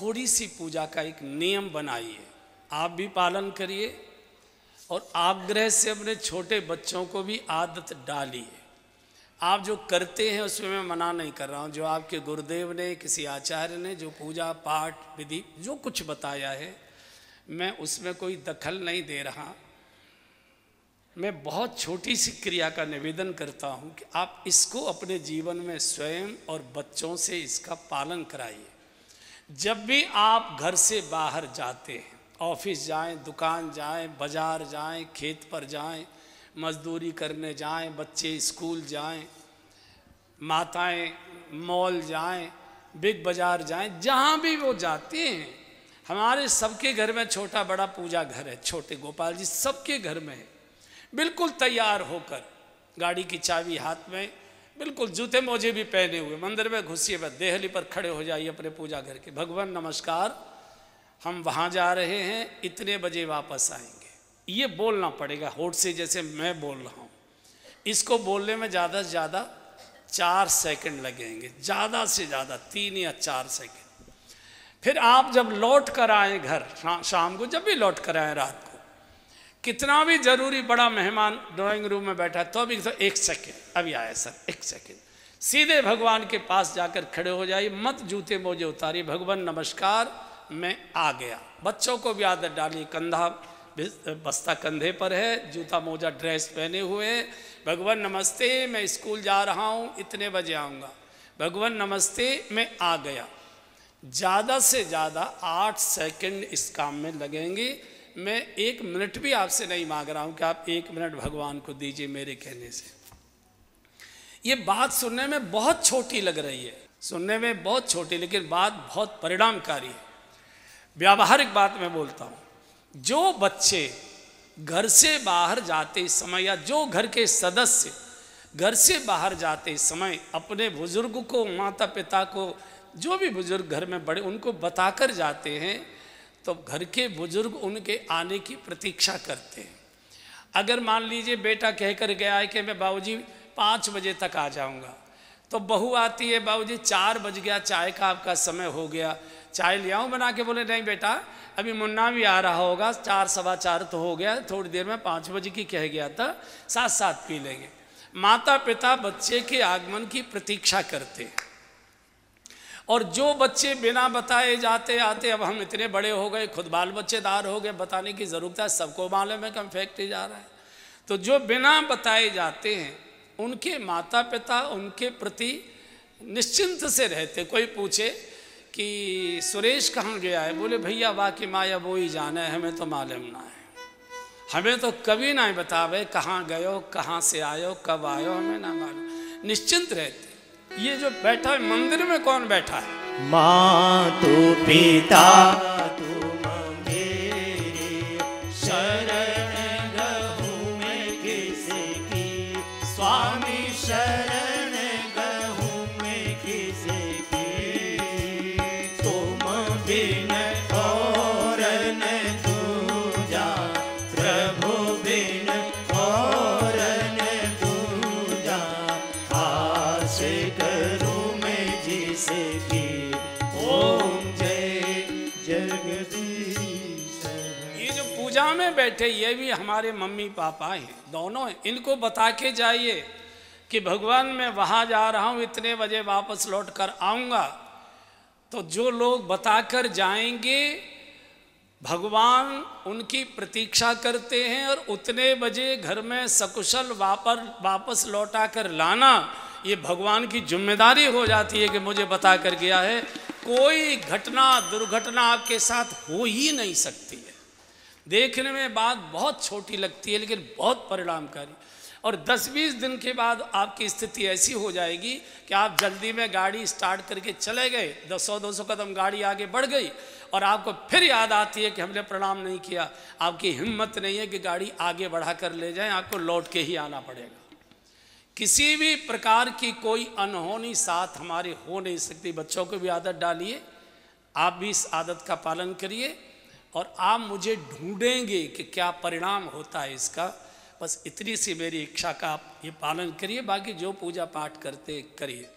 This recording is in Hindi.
थोड़ी सी पूजा का एक नियम बनाइए, आप भी पालन करिए और आग्रह से अपने छोटे बच्चों को भी आदत डालिए। आप जो करते हैं उसमें मैं मना नहीं कर रहा हूँ, जो आपके गुरुदेव ने, किसी आचार्य ने जो पूजा पाठ विधि जो कुछ बताया है, मैं उसमें कोई दखल नहीं दे रहा। मैं बहुत छोटी सी क्रिया का निवेदन करता हूँ कि आप इसको अपने जीवन में स्वयं और बच्चों से इसका पालन कराइए। जब भी आप घर से बाहर जाते हैं, ऑफिस जाएं, दुकान जाएं, बाजार जाएं, खेत पर जाएं, मजदूरी करने जाएं, बच्चे स्कूल जाएं, माताएं मॉल जाएं, बिग बाजार जाएं, जहाँ भी वो जाते हैं, हमारे सबके घर में छोटा बड़ा पूजा घर है। छोटे गोपाल जी सबके घर में है। बिल्कुल तैयार होकर, गाड़ी की चाबी हाथ में, बिल्कुल जूते मोजे भी पहने हुए, मंदिर में घुसिए, बस देहली पर खड़े हो जाइए अपने पूजा घर के। भगवान नमस्कार, हम वहाँ जा रहे हैं, इतने बजे वापस आएंगे। ये बोलना पड़ेगा होठ से, जैसे मैं बोल रहा हूँ। इसको बोलने में ज़्यादा से ज़्यादा 4 सेकंड लगेंगे, ज़्यादा से ज़्यादा 3 या 4 सेकंड। फिर आप जब लौट कर आए घर, शाम को जब भी लौट कर आए, रात को, कितना भी जरूरी बड़ा मेहमान ड्राइंग रूम में बैठा तो भी तो 1 सेकंड, अभी आया सर, 1 सेकंड, सीधे भगवान के पास जाकर खड़े हो जाइए, मत जूते मोजे उतारिए। भगवान नमस्कार, मैं आ गया। बच्चों को भी आदत डालिए, कंधा बस्ता कंधे पर है, जूता मोजा ड्रेस पहने हुए है। भगवान नमस्ते, मैं स्कूल जा रहा हूँ, इतने बजे आऊँगा। भगवान नमस्ते, मैं आ गया। ज़्यादा से ज़्यादा 8 सेकंड इस काम में लगेंगे। मैं 1 मिनट भी आपसे नहीं मांग रहा हूँ कि आप 1 मिनट भगवान को दीजिए मेरे कहने से। ये बात सुनने में बहुत छोटी लग रही है, सुनने में बहुत छोटी, लेकिन बात बहुत परिणामकारी है। व्यावहारिक बात मैं बोलता हूँ, जो बच्चे घर से बाहर जाते समय या जो घर के सदस्य घर से बाहर जाते समय अपने बुजुर्ग को, माता पिता को, जो भी बुजुर्ग घर में बड़े, उनको बताकर जाते हैं तो घर के बुजुर्ग उनके आने की प्रतीक्षा करते हैं। अगर मान लीजिए बेटा कहकर गया है कि मैं बाबूजी 5 बजे तक आ जाऊंगा, तो बहू आती है, बाबूजी 4 बज गया, चाय का आपका समय हो गया, चाय ले आऊँ बना के? बोले नहीं बेटा, अभी मुन्ना भी आ रहा होगा, 4 सवा 4 तो हो गया, थोड़ी देर में 5 बजे की कह गया था, साथ साथ पी लेंगे। माता पिता बच्चे के आगमन की प्रतीक्षा करते हैं। और जो बच्चे बिना बताए जाते आते, अब हम इतने बड़े हो गए, खुद बाल बच्चेदार हो गए, बताने की ज़रूरत है, सबको मालूम है कि हम फैक्ट्री जा रहा है। तो जो बिना बताए जाते हैं, उनके माता पिता उनके प्रति निश्चिंत से रहते। कोई पूछे कि सुरेश कहाँ गया है, बोले भैया बाकी माया वो ही जाना है, हमें तो मालूम ना है, हमें तो कभी ना बतावे कहाँ गयो, कहाँ से आयो, कब आयो, हमें ना मालूम। निश्चिंत रहते। ये जो बैठा है मंदिर में, कौन बैठा है? माँ तू पिता तुम मेरे, शरण गहूँ मैं किसकी, स्वामी शरण गहूँ मैं किसकी, तुम बिन और न दूजा, प्रभु बिन और न दूजा, आस करूँ मैं जिसकी, ओम जय जगदीश। ये जो पूजा में बैठे, ये भी हमारे मम्मी पापा हैं, दोनों हैं। इनको बता के जाइए कि भगवान मैं वहाँ जा रहा हूँ, इतने बजे वापस लौट कर आऊँगा। तो जो लोग बताकर जाएंगे, भगवान उनकी प्रतीक्षा करते हैं और उतने बजे घर में सकुशल वापस लौटा कर लाना, ये भगवान की जिम्मेदारी हो जाती है कि मुझे बता कर गया है। कोई घटना दुर्घटना आपके साथ हो ही नहीं सकती है। देखने में बात बहुत छोटी लगती है, लेकिन बहुत परिणामकारी। और 10-20 दिन के बाद आपकी स्थिति ऐसी हो जाएगी कि आप जल्दी में गाड़ी स्टार्ट करके चले गए, 100-200 कदम गाड़ी आगे बढ़ गई और आपको फिर याद आती है कि हमने प्रणाम नहीं किया। आपकी हिम्मत नहीं है कि गाड़ी आगे बढ़ा कर ले जाएं, आपको लौट के ही आना पड़ेगा। किसी भी प्रकार की कोई अनहोनी साथ हमारे हो नहीं सकती। बच्चों को भी आदत डालिए, आप भी इस आदत का पालन करिए और आप मुझे ढूंढेंगे कि क्या परिणाम होता है इसका। बस इतनी सी मेरी इच्छा का आप ये पालन करिए, बाकी जो पूजा पाठ करते करिए।